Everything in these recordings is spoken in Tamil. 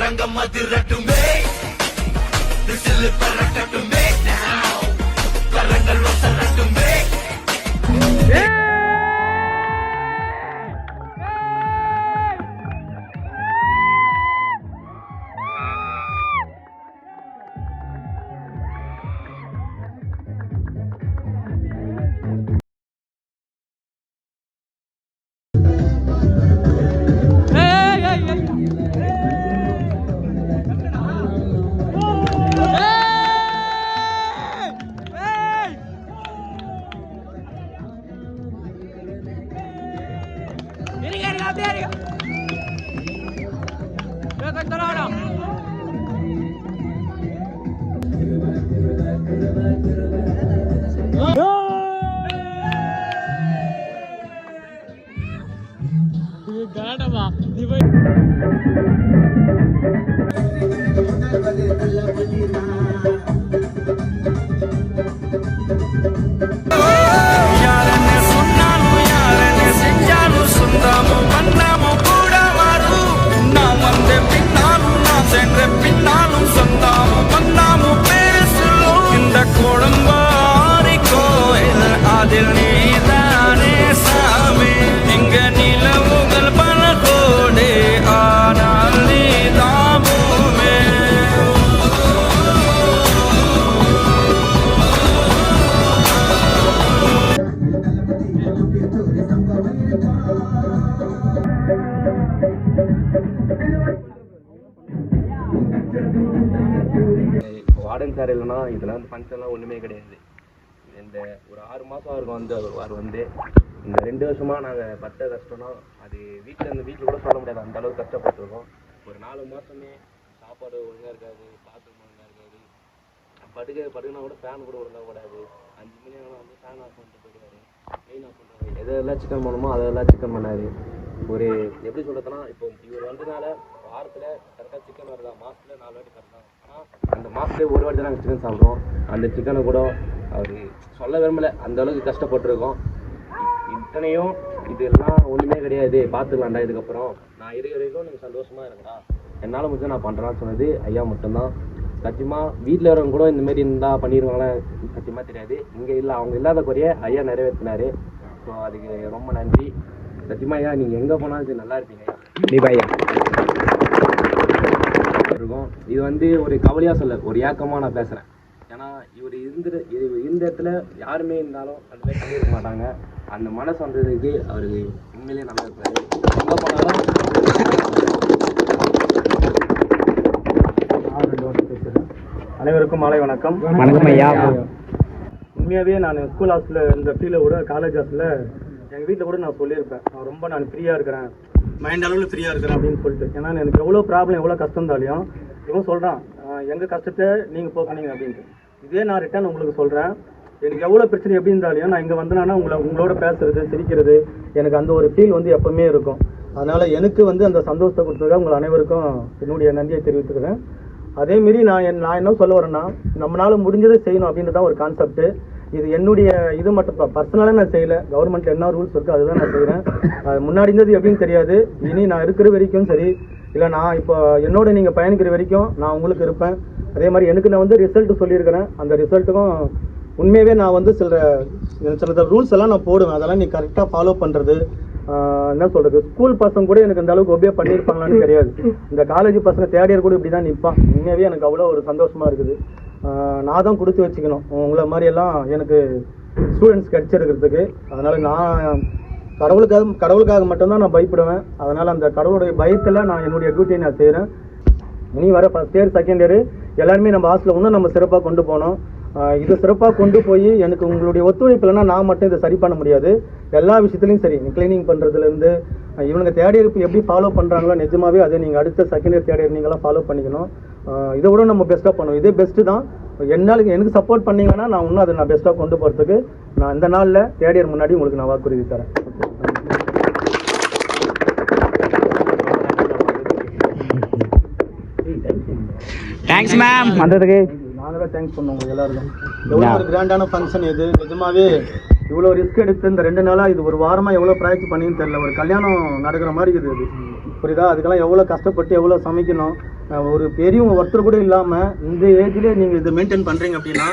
அரங்கம் அதிரட்டுமே விசில் பறக்கட்டுமே கரங்கள் வசரட்டுமே வார்டன் சார் இல்லைன்னா இதெல்லாம் வந்து ஃபங்க்ஷன்லாம் ஒன்றுமே கிடையாது. இந்த ஒரு 6 மாதம் இருக்கும் வந்து அவர் வந்து இந்த 2 வருஷமாக நாங்கள் பட்ட கஷ்டம்னா அது வீட்டில் கூட சொல்ல முடியாது, அந்த அளவுக்கு கஷ்டப்பட்டுருக்கோம். ஒரு 4 மாதமே சாப்பாடு ஒழுங்காக இருக்காது, பாத்ரூம் ஒழுங்காக இருக்காது, படுக்கனா கூட ஃபேன் கூட ஒழுங்காக கூடாது. 5 மணி ஆனால் வந்து ஃபேன் ஆஃப் பண்ணிட்டு போயிடுவார், மெயின் ஆஃப் பண்ணுறாரு. எதெல்லாம் சிக்கன் பண்ணுமோ அதெல்லாம் சிக்கன் பண்ணார். ஒரு எப்படி சொல்கிறதுனா இப்போ இவர் வந்ததுனால வாரத்தில் கரெக்டாக சிக்கன் வருதா, மாதத்தில் 4 வாட்டி கரெக்டாக. ஆனால் அந்த மாதத்துலேயே ஒரு வாட்டி தான் நாங்கள் சிக்கன் சாப்பிட்றோம். அந்த சிக்கனை கூட அவர் சொல்ல விரும்பலை, அந்த அளவுக்கு கஷ்டப்பட்டுருக்கோம். இத்தனையும் இதெல்லாம் ஒன்றுமே கிடையாது, பார்த்துக்கலாம்டா, இதுக்கப்புறம் நான் இருக்கிற வரைக்கும் நீங்கள் சந்தோஷமாக இருங்கடா, என்னால் முடிஞ்சா நான் பண்ணுறேன்னு சொன்னது ஐயா மட்டும்தான். சத்தியமாக வீட்டில் வரவங்க கூட இந்தமாரி இருந்தால் பண்ணிடுவாங்களே சத்தியமாக தெரியாது. இங்கே இல்லை, அவங்க இல்லாத குறைய ஐயா நிறைவேற்றினார். ஸோ அதுக்கு ரொம்ப நன்றி. சத்தியமாக ஐயா நீங்கள் எங்கே போனாலும் நல்லா இருப்பீங்க ஐயா. இருக்கும் இது வந்து ஒரு கவலையாக சொல்ல, ஒரு ஏக்கமாக நான் பேசுகிறேன். ஏன்னா இவர் இருந்த இடத்துல யாருமே இருந்தாலும் அந்த மாதிரி பண்ணியிருக்க மாட்டாங்க. அந்த மனசு வந்ததுக்கு அவருக்கு உண்மையிலேயே நல்லா இருப்பாரு. எங்கே போனாலும் அனைவருக்கும் மாலை வணக்கம். வணக்கம் ஐயா. உண்மையாகவே நான் ஸ்கூல் ஹாஸ்டலில் இந்த ஃபீல்டில் கூட காலேஜ் ஹாஸ்டலில் எங்கள் வீட்டில் கூட நான் சொல்லியிருப்பேன், நான் ரொம்ப ஃப்ரீயாக இருக்கிறேன், மைண்ட் அளவில் ஃப்ரீயாக இருக்கிறேன் அப்படின்னு சொல்லிட்டு. ஏன்னா எனக்கு எவ்வளோ ப்ராப்ளம் எவ்வளோ கஷ்டம் இருந்தாலையும் இவன் சொல்கிறான் எங்கள் கஷ்டத்தை நீங்கள் போக்கானீங்க அப்படின்ட்டு. இதே நான் ரிட்டர்ன் உங்களுக்கு சொல்கிறேன், எனக்கு எவ்வளோ பிரச்சனை எப்படி இருந்தாலையும் நான் இங்கே வந்தேன்னா உங்களோட பேசுறது சிரிக்கிறது எனக்கு அந்த ஒரு ஃபீல் வந்து எப்போவுமே இருக்கும். அதனால் எனக்கு வந்து அந்த சந்தோஷத்தை கொடுத்ததுக்காக உங்கள் அனைவருக்கும் என்னுடைய நன்றியை தெரிவித்துக்கிறேன். அதேமாரி நான் என்ன சொல்ல வரேன்னா, நம்மளால் முடிஞ்சதை செய்யணும் அப்படின்றது தான் ஒரு கான்செப்ட்டு. இது என்னுடைய இது மட்டும் பர்சனலாக நான் செய்யலை, கவர்மெண்ட்டில் என்ன ரூல்ஸ் இருக்குது அதுதான் நான் செய்கிறேன். அது முன்னாடி இருந்தது எப்படின்னு தெரியாது, இனி நான் இருக்கிற வரைக்கும் சரி, இல்லை நான் இப்போ என்னோட நீங்கள் பயணிக்கிற வரைக்கும் நான் உங்களுக்கு இருப்பேன். அதே மாதிரி எனக்கு நான் வந்து ரிசல்ட்டு சொல்லியிருக்கிறேன், அந்த ரிசல்ட்டுக்கும் உண்மையாகவே நான் வந்து சில ரூல்ஸ் எல்லாம் நான் போடுவேன், அதெல்லாம் நீ கரெக்டாக ஃபாலோ பண்ணுறது. என்ன சொல்கிறது, ஸ்கூல் பசங்க கூட எனக்கு அந்த அளவுக்கு ஒபே பண்ணியிருப்பாங்களான்னு தெரியாது, இந்த காலேஜ் பசங்க தேர்ட் இயர் கூட இப்படி தான் நிற்பான். உண்மையாகவே எனக்கு அவ்வளோ ஒரு சந்தோஷமாக இருக்குது. நான் தான் கொடுத்து வச்சுக்கணும் உங்களை மாதிரியெல்லாம் எனக்கு ஸ்டூடெண்ட்ஸ் கிடச்சிருக்கிறதுக்கு. அதனால் நான் கடவுளுக்காக மட்டும்தான் நான் பயப்படுவேன். அதனால் அந்த கடவுளுடைய பயத்தில் நான் என்னுடைய டியூட்டியை நான் செய்கிறேன். இனி வர ஃபஸ்ட் இயர் செகண்ட் இயர் எல்லாருமே நம்ம ஹாஸ்டலில் இன்னும் நம்ம சிறப்பாக கொண்டு போனோம். இது சிறப்பாக கொண்டு போய் எனக்கு உங்களுடைய ஒத்துழைப்பு இல்லைன்னா நான் மட்டும் இதை சரி பண்ண முடியாது. எல்லா விஷயத்துலையும் சரி, கிளீனிங் பண்ணுறதுலேருந்து இவனுங்க தேர்ட் இயர் எப்படி ஃபாலோ பண்ணுறாங்களோ நிஜமாகவே அதை நீங்கள் அடுத்த செகண்ட் இயர் தேர்ட் இயர் நீங்களாம் ஃபாலோ பண்ணிக்கணும். இதை விட நம்ம பெஸ்ட்டாக பண்ணுவோம், இதே பெஸ்ட்டு தான். எனக்கு சப்போர்ட் பண்ணிங்கன்னா நான் இன்னும் அதை நான் பெஸ்ட்டாக கொண்டு போகிறதுக்கு நான் இந்த நாளில் தேர்ட் இயர் முன்னாடி உங்களுக்கு நான் வாக்குறுதி தரேன். Thanks ma'am. வந்ததுக்கு நாங்கள் தான் தேங்க்ஸ் பண்ணுவோம் உங்களுக்கு எல்லாருக்கும். எவ்வளோ ஒரு கிராண்டான ஃபங்க்ஷன் இது, நிஜமாவே இவ்வளோ ரிஸ்க் எடுத்து இந்த 2 நாளாக இது ஒரு வாரமாக எவ்வளோ ப்ராக்டிஸ் பண்ணின்னு தெரியல, ஒரு கல்யாணம் நடக்கிற மாதிரி இருக்குது இது. புரியுதா? அதுக்கெல்லாம் எவ்வளோ கஷ்டப்பட்டு எவ்வளோ சமைக்கணும். ஒரு பெரியவங்க ஒருத்தர் கூட இல்லாமல் இந்த ஏஜ்லேயே நீங்கள் இதை மெயின்டைன் பண்ணுறீங்க அப்படின்னா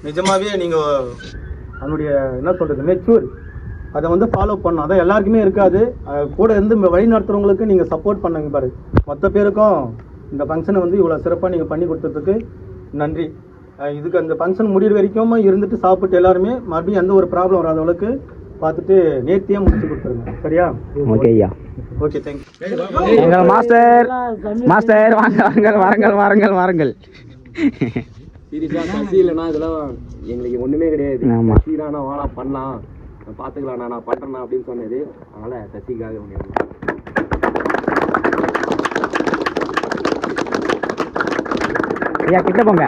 நிஜமாகவே நீங்கள் அதனுடைய என்ன சொல்கிறது மெச்சூர் அதை வந்து ஃபாலோ பண்ணணும். அதான் எல்லாருக்குமே இருக்காது. கூட இருந்து வழி நடத்துகிறவங்களுக்கு நீங்கள் சப்போர்ட் பண்ணுங்க பாரு. மொத்த பேருக்கும் இந்த ஃபங்க்ஷனை வந்து இவ்வளோ சிறப்பாக நீங்கள் பண்ணி கொடுத்ததுக்கு நன்றி. இதுக்கு அந்த ஃபங்க்ஷன் முடிகிற வரைக்கும் இருந்துட்டு சாப்பிட்டு எல்லாருமே மறுபடியும் எந்த ஒரு ப்ராப்ளம் வராத அளவுக்கு பார்த்துட்டு நேர்த்தியாக முடிச்சு கொடுத்துருங்க. சரியா? ஓகே ஐயா. Okay, thank you. எங்கள் மாஸ்டர் வாருங்கள். சீரியஸாக சசி இல்லைன்னா இதெல்லாம் எங்களுக்கு ஒன்றுமே கிடையாது. சசிதானா வாடா பண்ணலாம், பார்த்துக்கலாம், நான் பண்ணுறேண்ணா அப்படின்னு சொன்னது. அதனால் சசிக்காக ஒன்று ஐயா கிட்ட போங்க.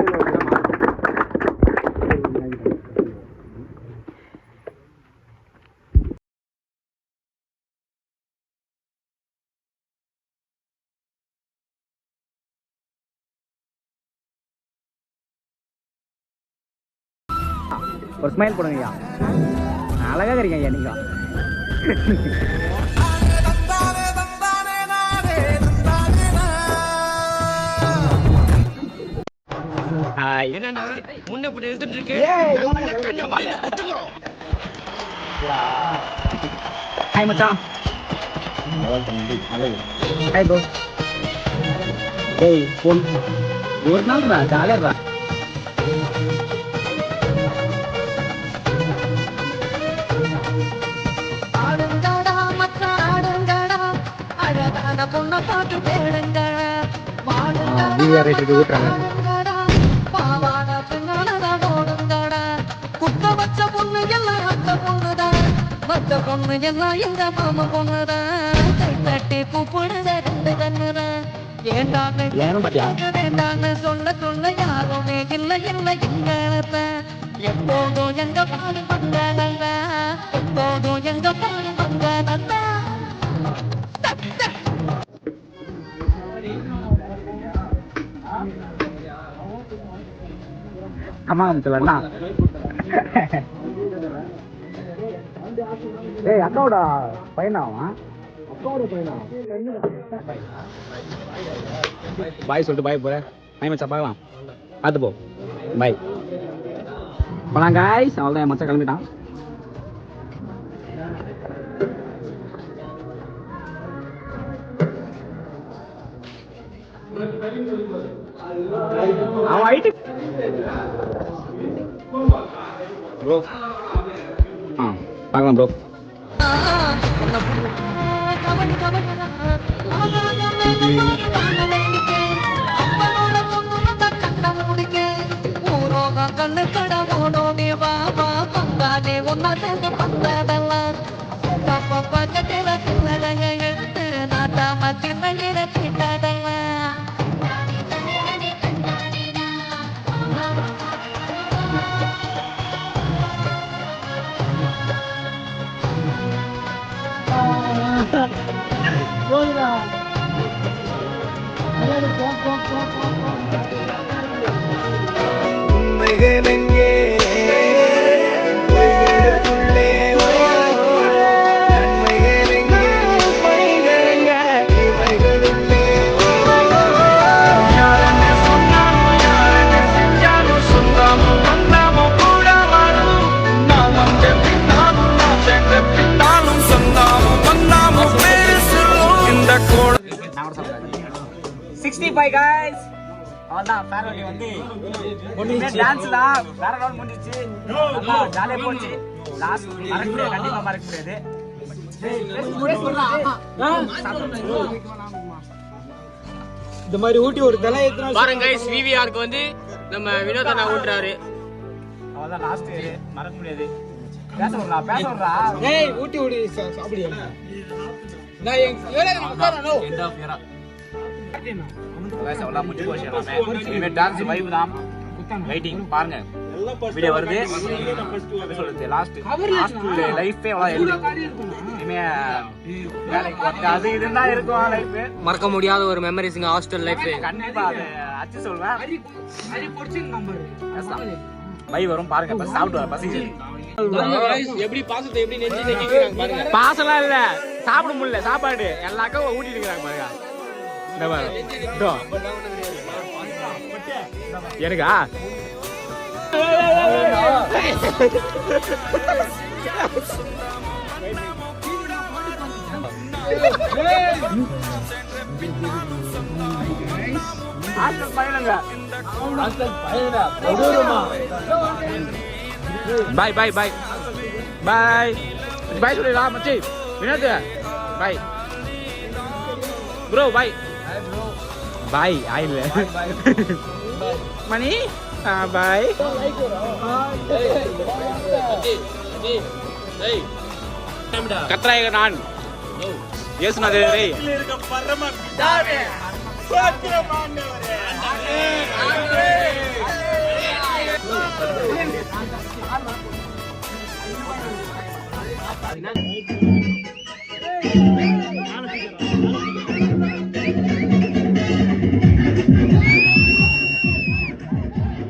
ஒரு ஸ்மைல் போடுங்க ஐயா. அழகாக இருக்கீங்க ஐயா நீங்கள். முன்ன இப்படி எடுத்துட்டு இருக்கு. ஹாய் மச்சான். Hi bro. டேய் போன் ஒரு நாள் தான் ஜாலியா. பொண்ண பாட்டு தேடுங்க பாவாட பெண்ணானதான் ஓடுங்கடா. குத்த வச்ச பொண்ணு எல்லாம் அந்த பொண்ணுதான், மத்த பொண்ணு எல்லாம் எங்க மாமா பொண்ணுதான். தட்டி கூப்பிடுத ரெண்டு கண்ணுதான். வேண்டான்னு சொல்ல யாருமே இல்லை எங்கள. எப்போதும் எங்க பாடு பங்காளங்க, எப்போதும் எங்க பாடு பங்காளங்க. ஆமா சொல்லலாம். ஏய் அக்காவோட பையனாவா? பாய் சொல்லிட்டு பாய் போறேன். மச்சா பார்க்கலாம், பார்த்து போ. பாய் போலாம் காய்ஸ். அவ்வளோதான், மச்சா கிளம்பிட்டான். அவன் ஐட்டு ப்ரோ. பார்க்கலாம் ப்ரோ. கண்ணு கடை ஓடோனே வாவா பங்கானே ஒன்னா சேர்ந்து பந்ததெல்லாம் பக்கத்தில் சின்னதைய எடுத்து நாட்டாம சின்ன கிட்டதெல்லாம். அவ்வளோதான் ஃபேர்வெல் வந்து டான்ஸ் தான். வேற ரவுண்ட் முடிஞ்சிச்சு, நல்லா ஜாலியாக போச்சு. லாஸ்ட் மறக்க முடியாது, கண்டிப்பாக மறக்க முடியாது. இந்த மாதிரி ஊட்டி ஒரு தலை பாருங்க கைஸ். விவிஆருக்கு வந்து நம்ம வினோதனா ஊட்டுறாரு. அவ்வளோதான் லாஸ்ட் மறக்க முடியாது. பேச விடுறா. ஏய் ஊட்டி ஊடி சாப்பிடியா? நான் எண்ட் ஆஃப் இயரா முடிச்சு போச்சு. எல்லாமே டான்ஸ் வைப் தான். வெயிட்டிங் பாருங்க, வீடியோ வருது. சொல்றது லாஸ்ட் லைஃபே இனிமே வேலைக்கு போட்டு அது இதுதான் இருக்கும் லைஃப். மறக்க முடியாத ஒரு மெமரிஸ்ங்க ஹாஸ்டல் லைஃப். கண்டிப்பா அதை அச்சு சொல்வேன். வை வரும் பாருங்க. பஸ் சாப்பிட்டு வர பசி எப்படி பாசத்தை எப்படி நெஞ்சு நெக்கிக்கிறாங்க பாருங்க. பாசம்லாம் இல்ல, சாப்பிட முடியல சாப்பாடு எல்லாருக்கும் ஊட்டிட்டு இருக்கிறாங்க பாருங்க. இந்த பாரு இதோ. எனக்கா பாய் பாய் பாய் பாய் பாய் சொல்லிடா மச்சி வினோத் பாய் ப்ரோ பாய் பாய் ஆயில்ல மணி பாய் கத்ராயக நான் ஏசுநாதரே Hey!